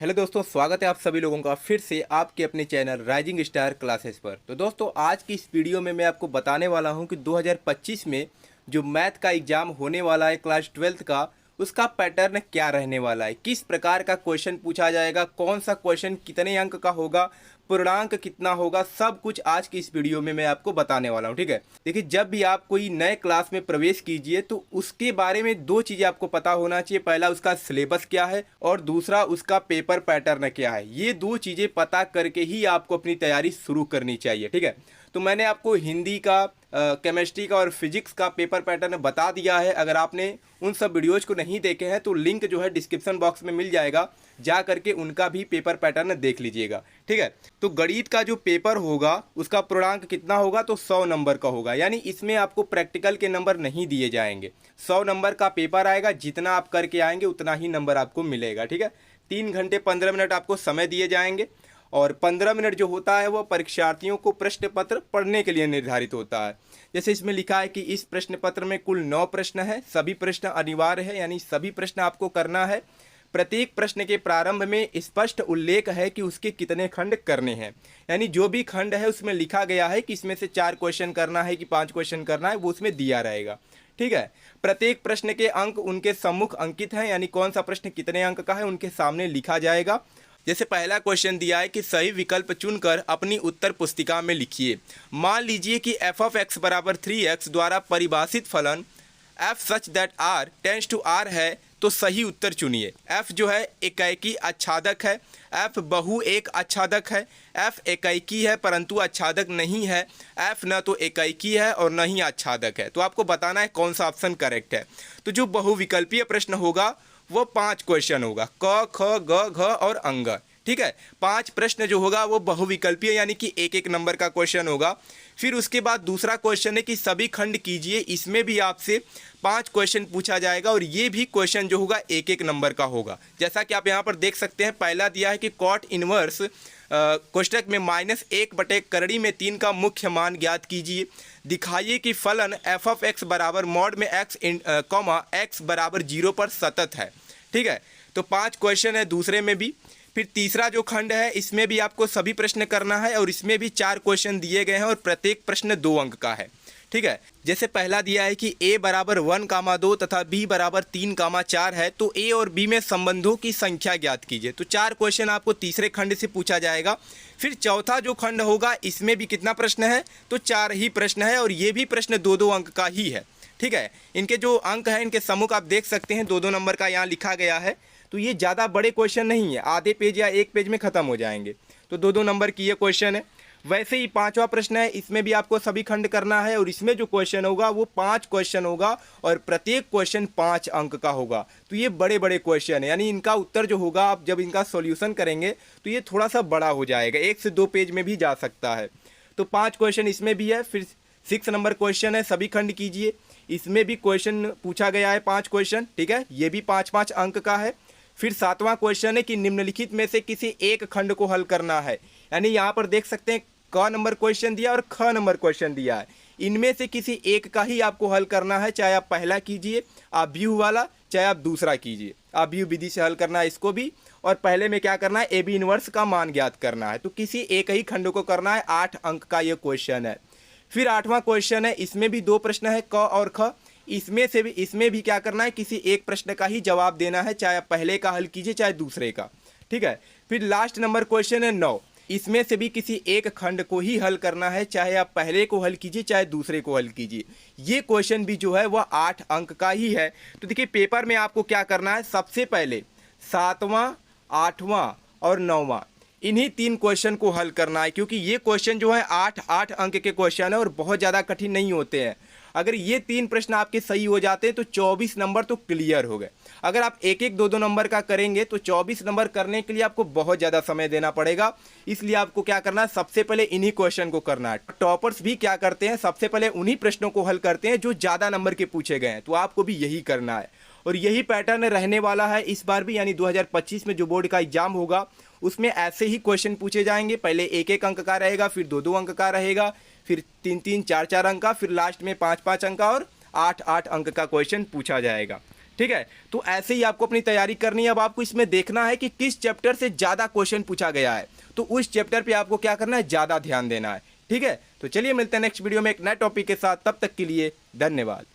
Hello दोस्तों, स्वागत है आप सभी लोगों का फिर से आपके अपने चैनल राइजिंग स्टार क्लासेस पर। तो दोस्तों, आज की इस वीडियो में मैं आपको बताने वाला हूं कि 2025 में जो मैथ का एग्ज़ाम होने वाला है क्लास 12th का, उसका पैटर्न क्या रहने वाला है, किस प्रकार का क्वेश्चन पूछा जाएगा, कौन सा क्वेश्चन कितने अंक का होगा, पूर्णांक कितना होगा, सब कुछ आज की इस वीडियो में मैं आपको बताने वाला हूं। ठीक है, देखिए, जब भी आप कोई नए क्लास में प्रवेश कीजिए तो उसके बारे में दो चीज़ें आपको पता होना चाहिए। पहला, उसका सिलेबस क्या है और दूसरा, उसका पेपर पैटर्न क्या है। ये दो चीज़ें पता करके ही आपको अपनी तैयारी शुरू करनी चाहिए। ठीक है, तो मैंने आपको हिंदी का, केमिस्ट्री का और फिजिक्स का पेपर पैटर्न बता दिया है। अगर आपने उन सब वीडियोज़ को नहीं देखे हैं तो लिंक जो है डिस्क्रिप्शन बॉक्स में मिल जाएगा, जा करके उनका भी पेपर पैटर्न देख लीजिएगा। ठीक है, तो गणित का जो पेपर होगा उसका पूर्णांक कितना होगा, तो 100 नंबर का होगा। यानी इसमें आपको प्रैक्टिकल के नंबर नहीं दिए जाएंगे। 100 नंबर का पेपर आएगा, जितना आप करके आएंगे उतना ही नंबर आपको मिलेगा। ठीक है, 3 घंटे 15 मिनट आपको समय दिए जाएंगे और 15 मिनट जो होता है वो परीक्षार्थियों को प्रश्न पत्र पढ़ने के लिए निर्धारित होता है। जैसे इसमें लिखा है कि इस प्रश्न पत्र में कुल 9 प्रश्न है, सभी प्रश्न अनिवार्य है, यानी सभी प्रश्न आपको करना है। प्रत्येक प्रश्न के प्रारंभ में स्पष्ट उल्लेख है कि उसके कितने खंड करने हैं। यानी जो भी खंड है उसमें लिखा गया है कि इसमें से 4 क्वेश्चन करना है कि 5 क्वेश्चन करना है, वो उसमें दिया रहेगा। ठीक है, प्रत्येक प्रश्न के अंक उनके सम्मुख अंकित हैं, यानी कौन सा प्रश्न कितने अंक का है उनके सामने लिखा जाएगा। जैसे पहला क्वेश्चन दिया है कि सही विकल्प चुनकर अपनी उत्तर पुस्तिका में लिखिए। मान लीजिए कि f ऑफ x बराबर 3x द्वारा परिभाषित फलन f such that r tends to r है, तो सही उत्तर चुनिए। f जो है एकाएकी आच्छादक है, f बहु एक आच्छादक है, f एकाएकी है परंतु आच्छादक नहीं है, f न तो एकाएकी है और न ही आच्छादक है। तो आपको बताना है कौन सा ऑप्शन करेक्ट है। तो जो बहुविकल्पीय प्रश्न होगा वो 5 क्वेश्चन होगा, क ख ग घ और अंग। ठीक है, 5 प्रश्न जो होगा वो बहुविकल्पीय यानी कि एक एक नंबर का क्वेश्चन होगा। फिर उसके बाद दूसरा क्वेश्चन है कि सभी खंड कीजिए, इसमें भी आपसे 5 क्वेश्न पूछा जाएगा और ये भी क्वेश्चन जो होगा एक एक नंबर का होगा। जैसा कि आप यहाँ पर देख सकते हैं, पहला दिया है कि कॉट इनवर्स कोष्टक में -1 बटे करड़ी में 3 का मुख्य मान ज्ञात कीजिए। दिखाइए कि फलन f ऑफ x बराबर मॉड में x x बराबर 0 पर सतत है। ठीक है, तो 5 क्वेश्चन है दूसरे में भी। फिर तीसरा जो खंड है इसमें भी आपको सभी प्रश्न करना है और इसमें भी 4 क्वेश्चन दिए गए हैं और प्रत्येक प्रश्न 2 अंक का है। ठीक है, जैसे पहला दिया है कि a बराबर 1,2 तथा b बराबर 3,4 है, तो a और b में संबंधों की संख्या ज्ञात कीजिए। तो 4 क्वेश्चन आपको तीसरे खंड से पूछा जाएगा। फिर चौथा जो खंड होगा इसमें भी कितना प्रश्न है, तो 4 ही प्रश्न है और ये भी प्रश्न 2-2 अंक का ही है। ठीक है, इनके जो अंक हैं इनके सम्मुख आप देख सकते हैं 2-2 नंबर का यहाँ लिखा गया है। तो ये ज़्यादा बड़े क्वेश्चन नहीं है, आधे पेज या 1 पेज में ख़त्म हो जाएंगे। तो 2-2 नंबर की ये क्वेश्चन है। वैसे ही 5वां प्रश्न है, इसमें भी आपको सभी खंड करना है और इसमें जो क्वेश्चन होगा वो 5 क्वेश्चन होगा और प्रत्येक क्वेश्चन 5 अंक का होगा। तो ये बड़े बड़े क्वेश्चन है, यानी इनका उत्तर जो होगा आप जब इनका सॉल्यूशन करेंगे तो ये थोड़ा सा बड़ा हो जाएगा, 1 से 2 पेज में भी जा सकता है। तो 5 क्वेश्चन इसमें भी है। फिर 6 नंबर क्वेश्चन है, सभी खंड कीजिए। इसमें भी क्वेश्चन पूछा गया है 5 क्वेश्चन। ठीक है, ये भी 5-5 अंक का है। फिर 7वां क्वेश्चन है कि निम्नलिखित में से किसी एक खंड को हल करना है। यानी यहाँ पर देख सकते हैं क नंबर क्वेश्चन दिया और ख नंबर क्वेश्चन दिया है, इनमें से किसी एक का ही आपको हल करना है। चाहे आप पहला कीजिए अव्यूह वाला, चाहे आप दूसरा कीजिए। अव्यूह विधि से हल करना है इसको भी, और पहले में क्या करना है, ए बी इनवर्स का मान ज्ञात करना है। तो किसी एक ही खंड को करना है। 8 अंक का ये क्वेश्चन है। फिर 8वां क्वेश्चन है, इसमें भी 2 प्रश्न है, क और ख। इसमें भी क्या करना है, किसी एक प्रश्न का ही जवाब देना है, चाहे आप पहले का हल कीजिए चाहे दूसरे का। ठीक है, फिर लास्ट नंबर क्वेश्चन है 9। इसमें से भी किसी एक खंड को ही हल करना है, चाहे आप पहले को हल कीजिए चाहे दूसरे को हल कीजिए। ये क्वेश्चन भी जो है वह 8 अंक का ही है। तो देखिए, पेपर में आपको क्या करना है, सबसे पहले 7वां, 8वां और 9वां इन्हीं 3 क्वेश्चन को हल करना है, क्योंकि ये क्वेश्चन जो है 8-8 अंक के क्वेश्चन है और बहुत ज़्यादा कठिन नहीं होते हैं। अगर ये 3 प्रश्न आपके सही हो जाते हैं तो 24 नंबर तो क्लियर हो गए। अगर आप 1-1, 2-2 नंबर का करेंगे तो 24 नंबर करने के लिए आपको बहुत ज़्यादा समय देना पड़ेगा। इसलिए आपको क्या करना है, सबसे पहले इन्हीं क्वेश्चन को करना है। टॉपर्स भी क्या करते हैं, सबसे पहले उन्हीं प्रश्नों को हल करते हैं जो ज़्यादा नंबर के पूछे गए हैं। तो आपको भी यही करना है और यही पैटर्न रहने वाला है इस बार भी। यानी 2025 में जो बोर्ड का एग्जाम होगा उसमें ऐसे ही क्वेश्चन पूछे जाएंगे। पहले 1-1 अंक का रहेगा, फिर 2-2 अंक का रहेगा, फिर 3-3, 4-4 अंक का, फिर लास्ट में 5-5 अंक का और 8-8 अंक का क्वेश्चन पूछा जाएगा। ठीक है। तो ऐसे ही आपको अपनी तैयारी करनी है। अब आपको इसमें देखना है कि किस चैप्टर से ज़्यादा क्वेश्चन पूछा गया है, तो उस चैप्टर पे आपको क्या करना है, ज़्यादा ध्यान देना है। ठीक है, तो चलिए मिलते हैं नेक्स्ट वीडियो में एक नए टॉपिक के साथ। तब तक के लिए धन्यवाद।